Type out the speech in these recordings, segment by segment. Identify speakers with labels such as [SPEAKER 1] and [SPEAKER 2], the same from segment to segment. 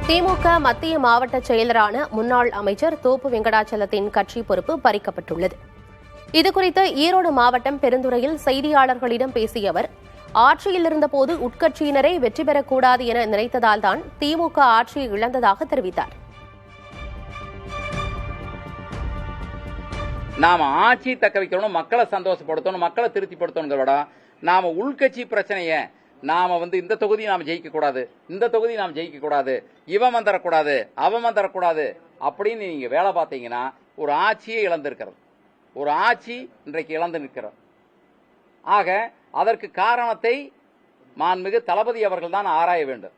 [SPEAKER 1] திமுக மத்திய மாவட்ட செயலரான முன்னாள் அமைச்சர் தோப்பு வெங்கடாச்சலத்தின் கட்சி பொறுப்பு பறிக்கப்பட்டுள்ளது. இதுகுறித்து ஈரோடு மாவட்டம் பெருந்துறையில் செய்தியாளர்களிடம் பேசிய அவர், ஆட்சியில் இருந்தபோது உட்கட்சியினரே வெற்றி பெறக்கூடாது என நினைத்ததால்தான் திமுக ஆட்சியை இழந்ததாக தெரிவித்தார்.
[SPEAKER 2] நாம ஆட்சி தக்க வைக்கணும், மக்களை சந்தோஷப்படுத்தணும், மக்களை திருப்திப்படுத்தணுங்கிறத நாம உள்கட்சி பிரச்சனைய நாம இந்த தொகுதி நாம ஜெயிக்க கூடாது, இந்த தொகுதி நாம ஜெயிக்க கூடாது, இவன் வந்துடக்கூடாது, அவன் வந்துடக்கூடாது அப்படின்னு நீங்க வேலை பார்த்தீங்கன்னா ஒரு ஆட்சியை இழந்திருக்கிறது. ஒரு ஆட்சி இன்றைக்கு இழந்து நிற்கிறது. ஆக அதற்கு காரணத்தை மாண்புமிகு தளபதி அவர்கள் தான் ஆராய வேண்டும்.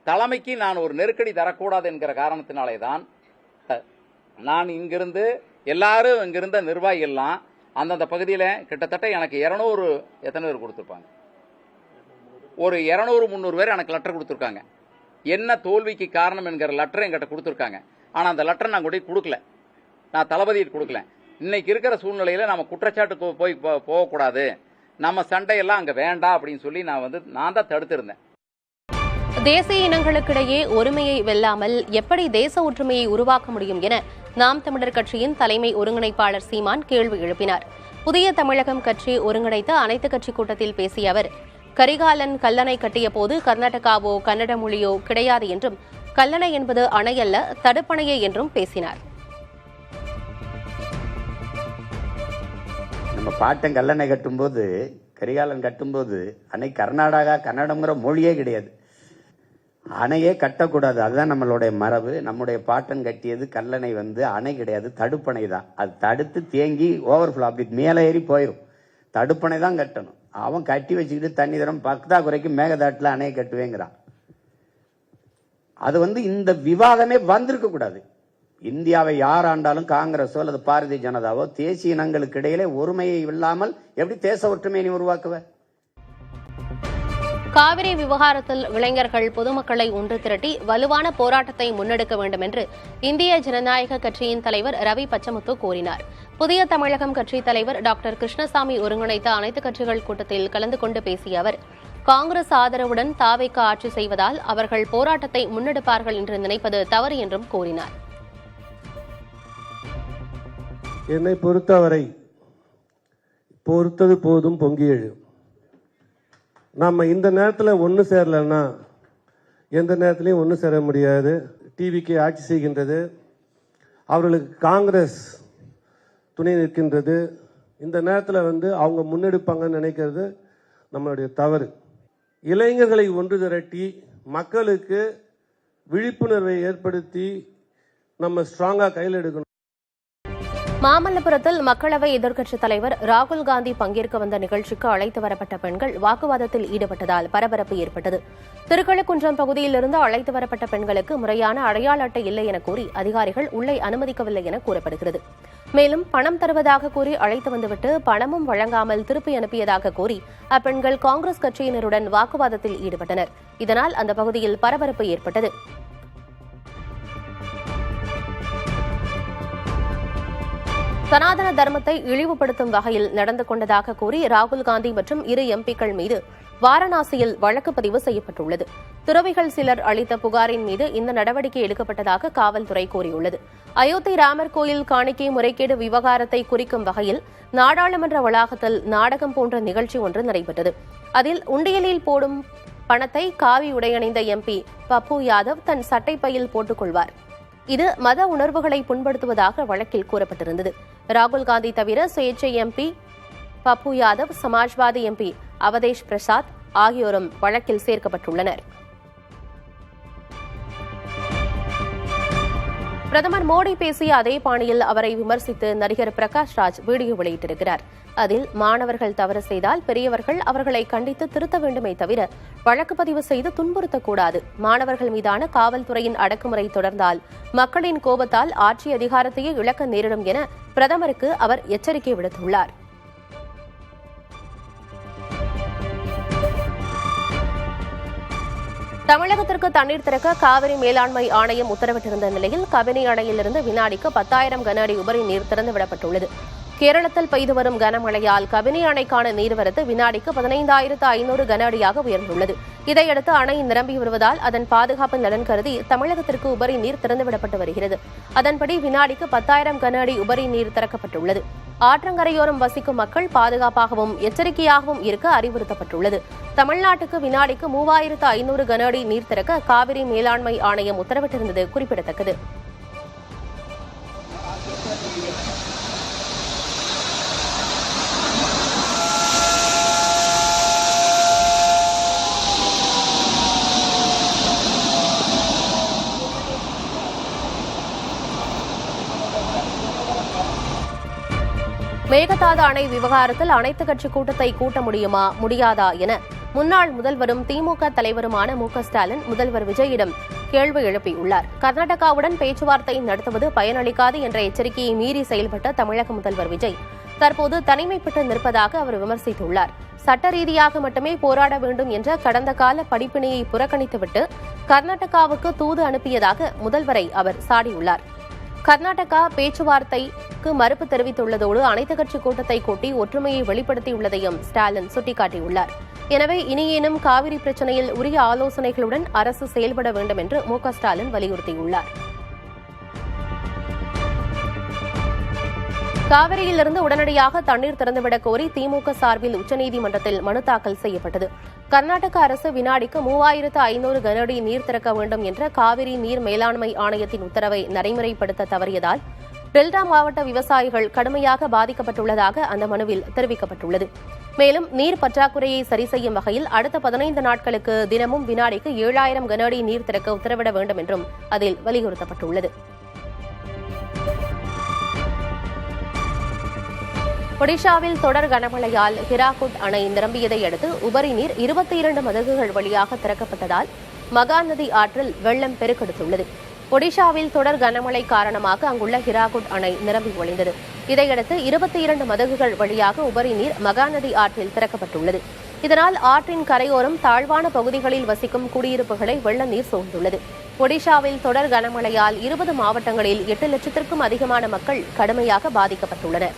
[SPEAKER 2] தலைமைக்கு நான் ஒரு நெருக்கடி தரக்கூடாது என்கிற காரணத்தினாலே தான் நான் இங்கிருந்து எல்லாரும் இங்கிருந்த நிர்வாகிகள்லாம் அந்தந்த பகுதியில் கிட்டத்தட்ட எனக்கு 200 எத்தனை பேர் கொடுத்துருப்பாங்க, ஒரு 200-300 பேர் எனக்கு லெட்டர் கொடுத்துருக்காங்க. என்ன தோல்விக்கு காரணம் என்கிற லெட்டர் என்கிட்ட கொடுத்துருக்காங்க. ஆனால் அந்த லெட்டர் நான் கூட கொடுக்கல, நான் தளபதியிட்டு கொடுக்கல. இன்னைக்கு இருக்கிற சூழ்நிலையில நம்ம குற்றச்சாட்டுக்கு போகக்கூடாது, நம்ம சண்டையெல்லாம் அங்கே வேண்டாம் அப்படின்னு சொல்லி நான் தான் தடுத்திருந்தேன்.
[SPEAKER 1] தேசிய இனங்களுக்கிடையே ஒருமையை வெல்லாமல் எப்படி தேச ஒற்றுமையை உருவாக்க முடியும் என நாம் தமிழர் கட்சியின் தலைமை ஒருங்கிணைப்பாளர் சீமான் கேள்வி எழுப்பினார். புதிய தமிழகம் கட்சி ஒருங்கிணைத்த அனைத்துக் கட்சி கூட்டத்தில் பேசிய அவர், கரிகாலன் கல்லணை கட்டிய போது கர்நாடகாவோ கன்னட மொழியோ கிடையாது என்றும், கல்லணை என்பது அணை அல்ல தடுப்பணையே என்றும் பேசினார்.
[SPEAKER 3] நம்ம பாட்டன் கல்லணை கட்டும்போது, கரிகாலன் கட்டும்போது அணை கர்நாடகா கன்னடங்கிற மொழியே கிடையாது, அணையே கட்டக்கூடாது. அதுதான் நம்மளுடைய மரபு. நம்முடைய பாட்டன் கட்டியது கல்லணை அணை கிடையாது, தடுப்பணை தான். அது தடுத்து தேங்கி ஓவர்ஃப்ளோ அப்படி மேலே ஏறி போயிடும். தடுப்பணை தான் கட்டணும். அவன் கட்டி வச்சுக்கிட்டு தண்ணி தரம் பக்கத்தாக்குறைக்கு மேகதாட்டில் அணையை கட்டுவேங்கிறான். அது இந்த விவாதமே வந்திருக்க கூடாது. இந்தியாவை யார் ஆண்டாலும் காங்கிரஸோ அல்லது பாரதிய ஜனதாவோ தேசிய இனங்களுக்கு இடையிலே ஒருமையை இல்லாமல் எப்படி தேச ஒற்றுமையை உருவாக்குவ?
[SPEAKER 1] காவிரி விவகாரத்தில் இளைஞர்கள் பொதுமக்களை ஒன்று திரட்டி வலுவான போராட்டத்தை முன்னெடுக்க வேண்டும் என்று இந்திய ஜனநாயக கட்சியின் தலைவர் ரவி பச்சமுத்து கூறினார். புதிய தமிழகம் கட்சித் தலைவர் டாக்டர் கிருஷ்ணசாமி ஒருங்கிணைத்த அனைத்துக் கட்சிகள் கூட்டத்தில் கலந்து கொண்டு பேசிய அவர், காங்கிரஸ் ஆதரவுடன் தாவேக ஆட்சி செய்வதால் அவர்கள் போராட்டத்தை முன்னெடுப்பார்கள் என்று நினைப்பது தவறு என்றும் கூறினார்.
[SPEAKER 4] என்னை பொறுத்தவரை பொறுத்தது போதும் பொங்கி எழு. நம்ம இந்த நேரத்தில் ஒன்று சேரலன்னா எந்த நேரத்திலையும் ஒன்று சேர முடியாது. டிவிக்கு ஆட்சி செய்கின்றது, அவர்களுக்கு காங்கிரஸ் துணை நிற்கின்றது. இந்த நேரத்தில் அவங்க முன்னெடுப்பாங்கன்னு நினைக்கிறது நம்மளுடைய தவறு. இளைஞர்களை ஒன்று திரட்டி மக்களுக்கு விழிப்புணர்வை ஏற்படுத்தி நம்ம ஸ்ட்ராங்காக கையில் எடுக்கணும்.
[SPEAKER 1] மாமல்லபுரத்தில் மக்களவை எதிர்க்கட்சித் தலைவர் ராகுல் காந்தி பங்கேற்க வந்த நிகழ்ச்சிக்கு அழைத்து வரப்பட்ட பெண்கள் வாக்குவாதத்தில் ஈடுபட்டதால் பரபரப்பு ஏற்பட்டது. திருக்கழுக்குன்றம் பகுதியிலிருந்து அழைத்து வரப்பட்ட பெண்களுக்கு முறையான அடையாள அட்டை இல்லை என கூறி அதிகாரிகள் உள்ளே அனுமதிக்கவில்லை என கூறப்படுகிறது. மேலும் பணம் தருவதாக கூறி அழைத்து வந்துவிட்டு பணமும் வழங்காமல் திருப்பி அனுப்பியதாக கூறி அப்பெண்கள் காங்கிரஸ் கட்சியினருடன் வாக்குவாதத்தில் ஈடுபட்டனர். இதனால் அந்த பகுதியில் பரபரப்பு ஏற்பட்டது. சனாதன தர்மத்தை இழிவுபடுத்தும் வகையில் நடந்து கொண்டதாக கூறி ராகுல் காந்தி மற்றும் 2 எம்பிக்கள் மீது வாரணாசியில் வழக்கு பதிவு செய்யப்பட்டுள்ளது. துறவிகள் சிலர் அளித்த புகாரின் மீது இந்த நடவடிக்கை எடுக்கப்பட்டதாக காவல்துறை கூறியுள்ளது. அயோத்தி ராமர் கோயில் காணிக்கை முறைகேடு விவகாரத்தை குறிக்கும் வகையில் நாடாளுமன்ற வளாகத்தில் நாடகம் போன்ற நிகழ்ச்சி ஒன்று நடைபெற்றது. அதில் உண்டியலில் போடும் பணத்தை காவி உடையணிந்த எம்பி பப்பு யாதவ் தன் சட்டைப்பையில் போட்டுக் கொள்வார். இது மத உணர்வுகளை புண்படுத்துவதாக வழக்கில் கூறப்பட்டிருந்தது. ராகுல் காந்தி தவிர சுயேட்சை எம்பி பப்பு யாதவ், சமாஜ்வாதி எம்பி அவதேஷ் பிரசாத் ஆகியோரும் வழக்கில் சேர்க்கப்பட்டுள்ளனர். பிரதமர் மோடி பேசிய அதே பாணியில் அவரை விமர்சித்து நடிகர் பிரகாஷ் ராஜ் வீடியோ வெளியிட்டிருக்கிறார். அதில் மாணவர்கள் தவறு செய்தால் பெரியவர்கள் அவர்களை கண்டித்து திருத்த வேண்டுமே தவிர வழக்கு பதிவு செய்து துன்புறுத்தக்கூடாது. மாணவர்கள் மீதான காவல்துறையின் அடக்குமுறை தொடர்ந்தால் மக்களின் கோபத்தால் ஆட்சி அதிகாரத்தையே இழக்க நேரிடும் என பிரதமருக்கு அவர் எச்சரிக்கை விடுத்துள்ளார். தமிழகத்திற்கு தண்ணீர் திறக்க காவிரி மேலாண்மை ஆணையம் உத்தரவிட்டிருந்த நிலையில் கபினி அணையிலிருந்து வினாடிக்கு 10,000 கன அடி உபரி நீர் திறந்துவிடப்பட்டுள்ளது. கேரளத்தில் பெய்து வரும் கனமழையால் கபினி அணைக்கான நீர்வரத்து வினாடிக்கு 15,500 கன அடியாக உயர்ந்துள்ளது. இதையடுத்து அணை நிரம்பி வருவதால் அதன் பாதுகாப்பு நலன் கருதி தமிழகத்திற்கு உபரி நீர் திறந்துவிடப்பட்டு வருகிறது. அதன்படி வினாடிக்கு 10,000 கன அடி உபரி நீர் திறக்கப்பட்டுள்ளது. ஆற்றங்கரையோரம் வசிக்கும் மக்கள் பாதுகாப்பாகவும் எச்சரிக்கையாகவும் இருக்க அறிவுறுத்தப்பட்டுள்ளது. தமிழ்நாட்டுக்கு வினாடிக்கு 3,500 கன அடி நீர் திறக்க காவிரி மேலாண்மை ஆணையம் உத்தரவிட்டிருந்தது குறிப்பிடத்தக்கது. மேகதாது அணை விவகாரத்தில் அனைத்துக் கட்சி கூட்டத்தை கூட்ட முடியுமா முடியாதா என முன்னாள் முதல்வரும் திமுக தலைவருமான மு.க.ஸ்டாலின் முதல்வர் விஜயிடம் கேள்வி எழுப்பியுள்ளார். கர்நாடகாவுடன் பேச்சுவார்த்தை நடத்துவது பயனளிக்காது என்ற எச்சரிக்கையை மீறி செயல்பட்ட தமிழக முதல்வர் விஜய் தற்போது தனிமைப்பட்டு நிற்பதாக அவர் விமர்சித்துள்ளார். சட்ட ரீதியாக மட்டுமே போராட வேண்டும் என்ற கடந்த கால படிப்பினையை புறக்கணித்துவிட்டு கர்நாடகாவுக்கு தூது அனுப்பியதாக முதல்வரை அவர் சாடியுள்ளார். கர்நாடகா பேச்சுவார்த்தைக்கு மறுப்பு தெரிவித்துள்ளதோடு அனைத்துக் கட்சி கூட்டத்தை கூட்டி ஒற்றுமையை வெளிப்படுத்தியுள்ளதையும் ஸ்டாலின் சுட்டிக்காட்டியுள்ளார். எனவே இனியேனும் காவிரி பிரச்சினையில் உரிய ஆலோசனைகளுடன் அரசு செயல்பட வேண்டும் என்று மு.க.ஸ்டாலின் வலியுறுத்தியுள்ளார். காவிரியிலிருந்து உடனடியாக தண்ணீர் திறந்துவிடக் கோரி திமுக சார்பில் உச்சநீதிமன்றத்தில் மனு தாக்கல் செய்யப்பட்டது. கர்நாடக அரசு வினாடிக்கு 3,500 கன அடி நீர் திறக்க வேண்டும் என்ற காவிரி நீர் மேலாண்மை ஆணையத்தின் உத்தரவை நடைமுறைப்படுத்த தவறியதால் டெல்டா மாவட்ட விவசாயிகள் கடுமையாக பாதிக்கப்பட்டுள்ளதாக அந்த மனுவில் தெரிவிக்கப்பட்டுள்ளது. மேலும் நீர் பற்றாக்குறையை சரி செய்யும் வகையில் அடுத்த 15 நாட்களுக்கு தினமும் வினாடிக்கு 7,000 கன அடி நீர் திறக்க உத்தரவிட வேண்டும் என்றும் அதில் வலியுறுத்தப்பட்டுள்ளது. ஒடிஷாவில் தொடர் கனமழையால் ஹிராகுட் அணை நிரம்பியதை அடுத்து உபரி நீர் 22 மதகுகள் வழியாக திறக்கப்பட்டதால் மகாநதி ஆற்றில் வெள்ளம் பெருக்கெடுத்துள்ளது. ஒடிஷாவில் தொடர் கனமழை காரணமாக அங்குள்ள ஹிராகுட் அணை நிரம்பி வழிந்தது. இதையடுத்து 22 மதகுகள் வழியாக உபரி நீர் மகாநதி ஆற்றில் திறக்கப்பட்டுள்ளது. இதனால் ஆற்றின் கரையோரம் தாழ்வான பகுதிகளில் வசிக்கும் குடியிருப்புகளை வெள்ள நீர் சூழ்ந்துள்ளது. ஒடிஷாவில் தொடர் கனமழையால் 20 மாவட்டங்களில் 8 லட்சத்திற்கும் அதிகமான மக்கள் கடுமையாக பாதிக்கப்பட்டுள்ளனர்.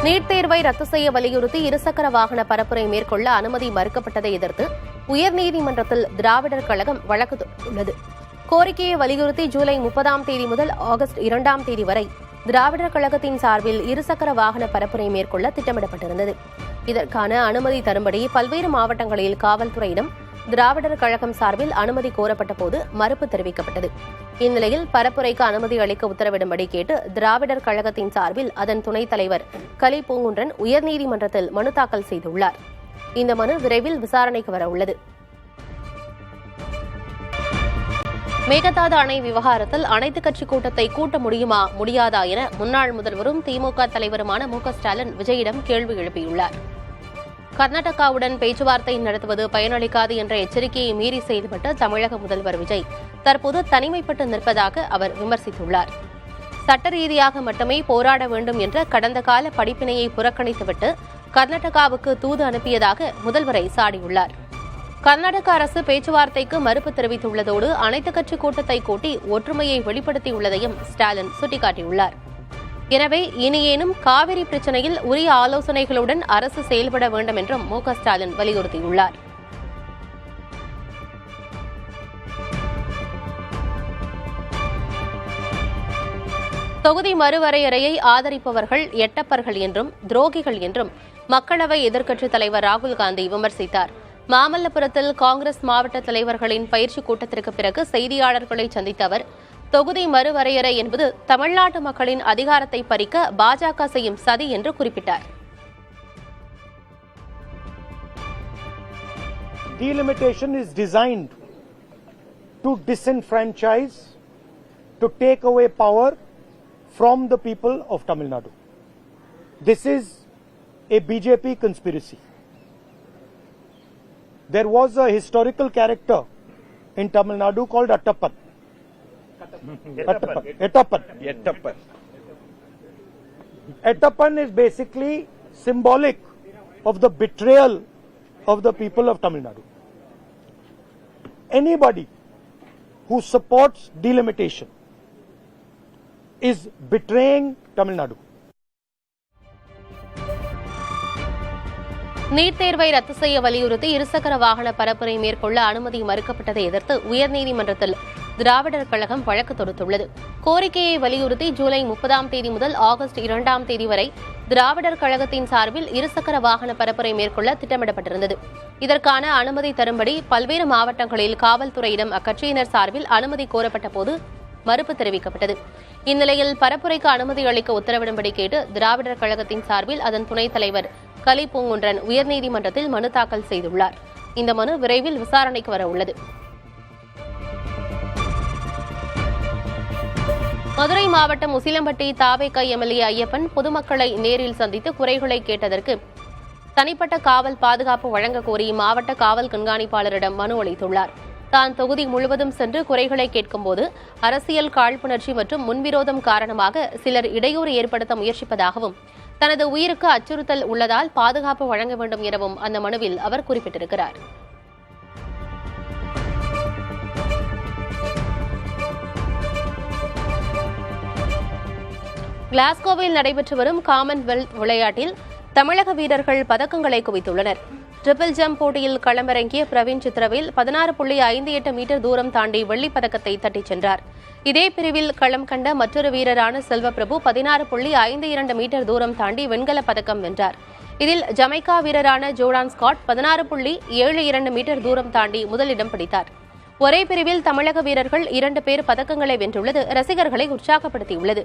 [SPEAKER 1] நீட் தேர்வை ரத்து செய்ய வலியுறுத்தி இருசக்கர வாகன பரப்புரை மேற்கொள்ள அனுமதி மறுக்கப்பட்டதை எதிர்த்து உயர்நீதிமன்றத்தில் திராவிடர் கழகம் வழக்கு தொடர்ந்துள்ளது. கோரிக்கையை வலியுறுத்தி ஜூலை 30ஆம் தேதி முதல் ஆகஸ்ட் 2ஆம் தேதி வரை திராவிடர் கழகத்தின் சார்பில் இருசக்கர வாகன பரப்புரை மேற்கொள்ள திட்டமிடப்பட்டிருந்தது. இதற்கான அனுமதி தரும்படி பல்வேறு மாவட்டங்களில் காவல்துறையிடம் திராவிடர் கழகம் சார்பில் அனுமதி கோரப்பட்ட போது மறுப்பு தெரிவிக்கப்பட்டது. இந்நிலையில் பரப்புரைக்கு அனுமதி அளிக்க உத்தரவிடும்படி கேட்டு திராவிடர் கழகத்தின் சார்பில் அதன் துணைத் தலைவர் கலி பூங்குன்றன் உயர்நீதிமன்றத்தில் மனு தாக்கல் செய்துள்ளார். இந்த மனு விரைவில் விசாரணைக்கு வர உள்ளது. மேகதாது அணை விவகாரத்தில் அனைத்துக் கட்சி கூட்டத்தை கூட்ட முடியுமா முடியாதா என முன்னாள் முதல்வரும் திமுக தலைவருமான மு.க.ஸ்டாலின் விஜயிடம் கேள்வி எழுப்பியுள்ளார். கர்நாடகாவுடன் பேச்சுவார்த்தை நடத்துவது பயனளிக்காது என்ற எச்சரிக்கையை மீறி செயல்பட்ட தமிழக முதல்வர் விஜய் தற்போது தனிமைப்பட்டு நிற்பதாக அவர் விமர்சித்துள்ளார். சட்ட ரீதியாக மட்டுமே போராட வேண்டும் என்ற கடந்த கால படிப்பினையை புறக்கணித்துவிட்டு கர்நாடகாவுக்கு தூது அனுப்பியதாக முதல்வரை சாடியுள்ளார். கர்நாடக அரசு பேச்சுவார்த்தைக்கு மறுப்பு தெரிவித்துள்ளதோடு அனைத்துக் கட்சி கூட்டத்தை கூட்டி ஒற்றுமையை வெளிப்படுத்தியுள்ளதையும் ஸ்டாலின் சுட்டிக்காட்டியுள்ளார். எனவே இனியேனும் காவிரி பிரச்சினையில் உரிய ஆலோசனைகளுடன் அரசு செயல்பட வேண்டும் என்றும் மு.க.ஸ்டாலின் வலியுறுத்தியுள்ளார். தொகுதி மறுவரையறையை ஆதரிப்பவர்கள் எட்டப்பர்கள் என்றும் துரோகிகள் என்றும் மக்களவை எதிர்க்கட்சித் தலைவர் ராகுல் காந்தி விமர்சித்தார். மாமல்லபுரத்தில் காங்கிரஸ் மாவட்ட தலைவர்களின் பயிற்சி கூட்டத்திற்கு பிறகு செய்தியாளர்களை சந்தித்த அவர் தொகுதி மறுவரையறை என்பது தமிழ்நாட்டு மக்களின் அதிகாரத்தை பறிக்க பாஜக செய்யும் சதி என்று குறிப்பிட்டார்.
[SPEAKER 5] Delimitation is designed to disenfranchise, to take away power from the people of Tamil Nadu. This is a BJP conspiracy. There was a historical character in Tamil Nadu called Attappan. Attappan is basically symbolic of the betrayal of the people of Tamil Nadu. Anybody who supports delimitation is betraying Tamil Nadu.
[SPEAKER 1] NEET தேர்வை ரத்து செய்ய வலியுறுத்தி இருசக்கர வாகன பரப்புரை மேற்கொள்ள அனுமதி மறுக்கப்பட்டதை எதிர்த்து உயர்நீதிமன்றத்தில் திராவிடர் கழகம் வழக்கு தொடுத்துள்ளது. கோரிக்கையை வலியுறுத்தி ஜூலை 30ஆம் தேதி முதல் ஆகஸ்ட் 2ஆம் தேதி வரை திராவிடர் கழகத்தின் சார்பில் இருசக்கர வாகன பரப்புரை மேற்கொள்ள திட்டமிடப்பட்டிருந்தது. இதற்கான அனுமதி தரும்படி பல்வேறு மாவட்டங்களில் காவல்துறையிடம் அக்கட்சியினர் சார்பில் அனுமதி கோரப்பட்ட போது மறுப்பு தெரிவிக்கப்பட்டது. இந்நிலையில் பரப்புரைக்கு அனுமதி அளிக்க உத்தரவிடும்படி கேட்டு திராவிடர் கழகத்தின் சார்பில் அதன் துணைத் தலைவர் கலி பூங்குன்றன் உயர்நீதிமன்றத்தில் மனு தாக்கல் செய்துள்ளார். இந்த மனு விரைவில் விசாரணைக்கு வர உள்ளது. மதுரை மாவட்டம் உசிலம்பட்டி தாவேக எம்எல்ஏ ஐயப்பன் பொதுமக்களை நேரில் சந்தித்து குறைகளை கேட்டதற்கு தனிப்பட்ட காவல் பாதுகாப்பு வழங்க கோரி மாவட்ட காவல் கண்காணிப்பாளரிடம் மனு அளித்துள்ளார். தான் தொகுதி முழுவதும் சென்று குறைகளை கேட்கும்போது அரசியல் காழ்ப்புணர்ச்சி மற்றும் முன்விரோதம் காரணமாக சிலர் இடையூறு ஏற்படுத்த முயற்சிப்பதாகவும் தனது உயிருக்கு அச்சுறுத்தல் உள்ளதால் பாதுகாப்பு வழங்க வேண்டும் எனவும் அந்த மனுவில் அவர் குறிப்பிட்டிருக்கிறார். கிளாஸ்கோவில் நடைபெற்று வரும் காமன்வெல்த் விளையாட்டில் தமிழக வீரர்கள் பதக்கங்களை குவித்துள்ளனர். ட்ரிபிள் ஜம்ப் போட்டியில் களமிறங்கிய பிரவீன் சித்திரவேல் 16.58 மீட்டர் தூரம் தாண்டி வெள்ளிப் பதக்கத்தை தட்டிச் சென்றார். இதே பிரிவில் களம் கண்ட மற்றொரு வீரரான செல்வப்பிரபு 16.52 மீட்டர் தூரம் தாண்டி வெண்கலப் பதக்கம் வென்றார். இதில் ஜமைக்கா வீரரான ஜோர்டான் ஸ்காட் 16.72 மீட்டர் தூரம் தாண்டி முதலிடம் பிடித்தார். ஒரே பிரிவில் தமிழக வீரர்கள் 2 பேர் பதக்கங்களை வென்றுள்ளது ரசிகர்களை உற்சாகப்படுத்தியுள்ளது.